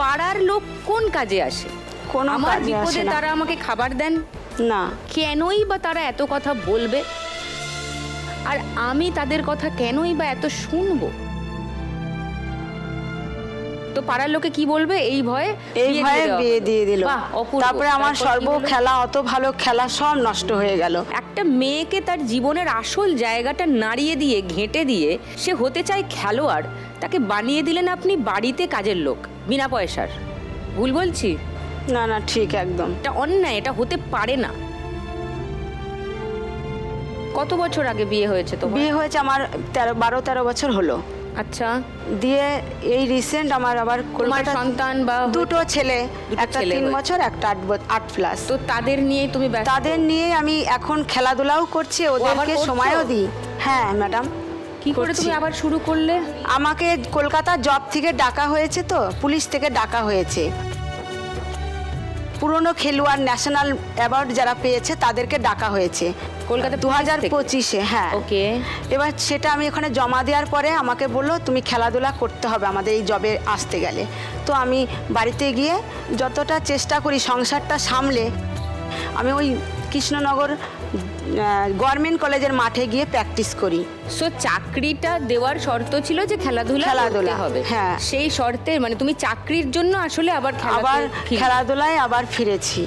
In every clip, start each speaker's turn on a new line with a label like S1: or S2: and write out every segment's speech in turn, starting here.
S1: পাড়ার লোক কোন কাজে আসে?
S2: কোনো
S1: আমার
S2: কাজে আসে
S1: বিপদে
S2: না।
S1: তারা আমাকে খাবার দেন
S2: না,
S1: কেনই বা তারা এত কথা বলবে, আর আমি তাদের কথা কেনই বা এত শুনবো? তো পাড়ার লোকে কি বলবে এই ভয়ে
S2: বিয়ে দিয়ে দিল।
S1: বাহ, অপূর্ব।
S2: তারপরে আমার
S1: তারপর কি
S2: সর্ব
S1: হলো?
S2: খেলা, অত ভালো খেলা সব নষ্ট হয়ে গেল।
S1: একটা মেয়েকে তার জীবনের আসল জায়গাটা নাড়িয়ে দিয়ে ঘেঁটে দিয়ে সে হতে চায় খেলোয়াড়, তাকে বানিয়ে দিলেন আপনি বাড়িতে কাজের লোক বিনা পয়সার। ভুল বলছি?
S2: না না, ঠিক একদম।
S1: এটা অন্যায়, এটা হতে পারে না। কত বছর আগে বিয়ে হয়েছে তোমার?
S2: বিয়ে হয়েছে আমার 12-13 বছর হলো।
S1: আচ্ছা,
S2: দিয়ে এই রিসেন্ট আমার আবার
S1: তোমার
S2: কলকাতা
S1: সন্তান বা
S2: দুটো ছেলে,
S1: দুটো
S2: একটা
S1: ছেলে
S2: 3
S1: হয়েছে।
S2: বছর, একটা 8 প্লাস।
S1: তো তাদের নিয়ে তুমি ব্যস্ত?
S2: তাদের নিয়ে আমি এখন খেলাধুলাও করছি, ওদেরকে
S1: করছো?
S2: সময়ও দিই। হ্যাঁ ম্যাডাম।
S1: কি করে তুমি আবার শুরু করলে?
S2: আমাকে কলকাতা জব থেকে ডাকা হয়েছে, তো পুলিশ থেকে ডাকা হয়েছে। পুরনো খেলোয়াড় ন্যাশনাল অ্যাওয়ার্ড যারা পেয়েছে তাদেরকে ডাকা হয়েছে
S1: কলকাতা
S2: 2025-এ। হ্যাঁ,
S1: ওকে।
S2: এবার সেটা আমি ওখানে জমা দেওয়ার পরে আমাকে বললো তুমি খেলাধুলা করতে হবে আমাদের এই জবে আসতে গেলে। তো আমি বাড়িতে গিয়ে যতটা চেষ্টা করি সংসারটা সামলে, আমি ওই কৃষ্ণনগর গভর্নমেন্ট কলেজের মাঠে গিয়ে প্র্যাকটিস করি।
S1: সো চাকরিটা দেওয়ার শর্ত ছিল যে খেলাধুলা করতে হবে।
S2: হ্যাঁ।
S1: সেই শর্তে মানে তুমি চাকরির জন্য আসলে আবার
S2: খেলাধুলায় আবার ফিরেছি।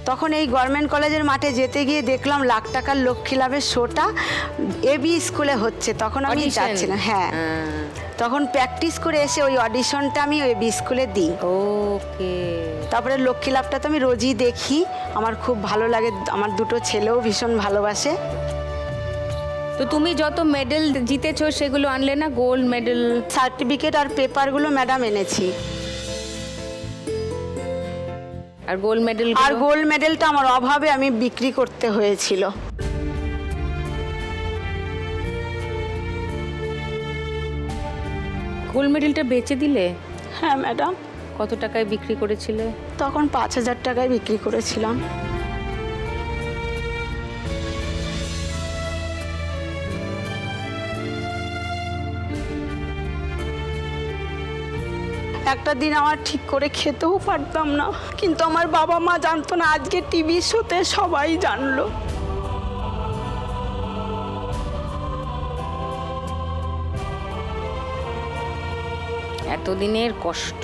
S2: তখন এই গভর্নমেন্ট কলেজের মাঠে যেতে গিয়ে দেখলাম লাখ টাকার লক্ষ্মী লাভের শোটা এবি স্কুলে হচ্ছে। তখন আমি যাচ্ছিলাম। হ্যাঁ, তখন প্র্যাকটিস করে এসে ওই অডিশনটা আমি এবি স্কুলে দিই।
S1: ওকে।
S2: তারপরে লক্ষ্মী লাভটা তো আমি রোজই দেখি, আমার খুব ভালো লাগে। আমার দুটো ছেলেও ভীষণ ভালোবাসে।
S1: তো তুমি যত মেডেল জিতেছো সেগুলো আনলে না? গোল্ড মেডেল,
S2: সার্টিফিকেট আর পেপারগুলো ম্যাডাম এনেছি।
S1: আর গোল্ড মেডেল?
S2: আর গোল্ড মেডেলটা আমার অভাবে আমি বিক্রি করতে হয়েছিল।
S1: গোল্ড মেডেলটা বেচে দিলে?
S2: হ্যাঁ ম্যাডাম।
S1: কত টাকায় বিক্রি করেছিলে?
S2: তখন 5,000 টাকায় বিক্রি করেছিলাম। একটা দিন আমার ঠিক করে খেতেও পারতাম না, কিন্তু আমার বাবা মা জানতো না। আজকে টিভি শোতে সবাই জানলো।
S1: এতদিনের কষ্ট,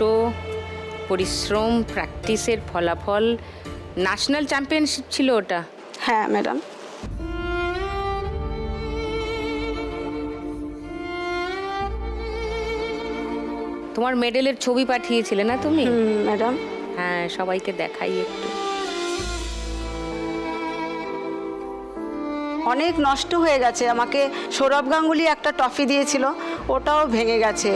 S1: পরিশ্রম, প্র্যাকটিসের ফলাফল। ন্যাশনাল চ্যাম্পিয়নশিপ ছিল ওটা?
S2: হ্যাঁ ম্যাডাম।
S1: তোমার মেডেলের ছবি পাঠিয়েছিলে না তুমি?
S2: ম্যাডাম।
S1: হ্যাঁ, সবাইকে দেখাই একটু।
S2: অনেক নষ্ট হয়ে গেছে। আমাকে সৌরভ গাঙ্গুলি একটা ট্রফি দিয়েছিল, ওটাও ভেঙে গেছে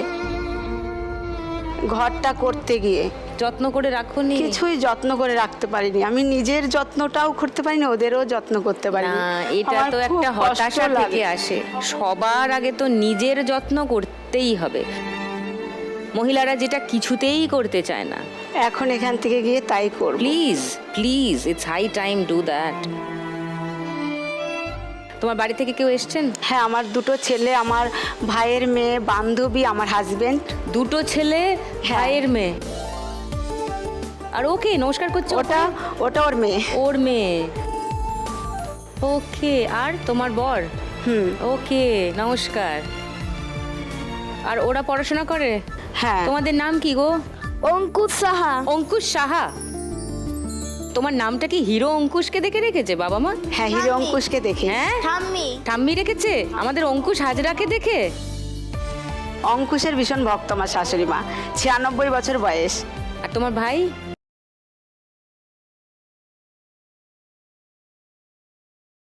S2: ঘরটা করতে গিয়ে।
S1: যত্ন করে রাখোনি?
S2: কিছুই যত্ন করে রাখতে পারিনি। আমি নিজের যত্নটাও করতে পারিনি, ওদেরও যত্ন করতে পারিনি।
S1: না, এটা তো একটা হতাশা থেকে আসে। সবার আগে তো নিজের যত্ন করতেই হবে। মহিলারা যেটা কিছুতেই করতে চায় না।
S2: এখন এখান থেকে গিয়ে তাই করব।
S1: Please please, it's high time do that. তোমার বাড়ি থেকে কেউ এসছেন?
S2: হ্যাঁ, আমার দুটো ছেলে, আমার ভাইয়ের মেয়ে, বান্ধবী, আমার হাজবেন্ড।
S1: দুটো ছেলে, ভাইয়ের মেয়ে। আর ওকে নমস্কার করছে?
S2: ওটা ওর মেয়ে।
S1: ওর মেয়ে। ওকে। আর তোমার বর? ওকে, নমস্কার। আর ওরা পড়াশোনা করে?
S2: হ্যাঁ।
S1: তোমাদের নাম কি গো?
S3: অঙ্কুশ সাহা।
S1: অঙ্কুশ সাহা। তোমার নামটা কি হিরো অঙ্কুশকে দেখে রেখেছে বাবা মা?
S2: হ্যাঁ, হিরো অঙ্কুশকে দেখে।
S1: হ্যাঁ,
S3: ঠাম্মি।
S1: ঠাম্মি রেখেছে আমাদের অঙ্কুশ হাজরাকে দেখে।
S2: অঙ্কুশের ভীষণ ভক্ত আমার শাশুড়ি মা, 96 বছর বয়স।
S1: আর তোমার ভাই?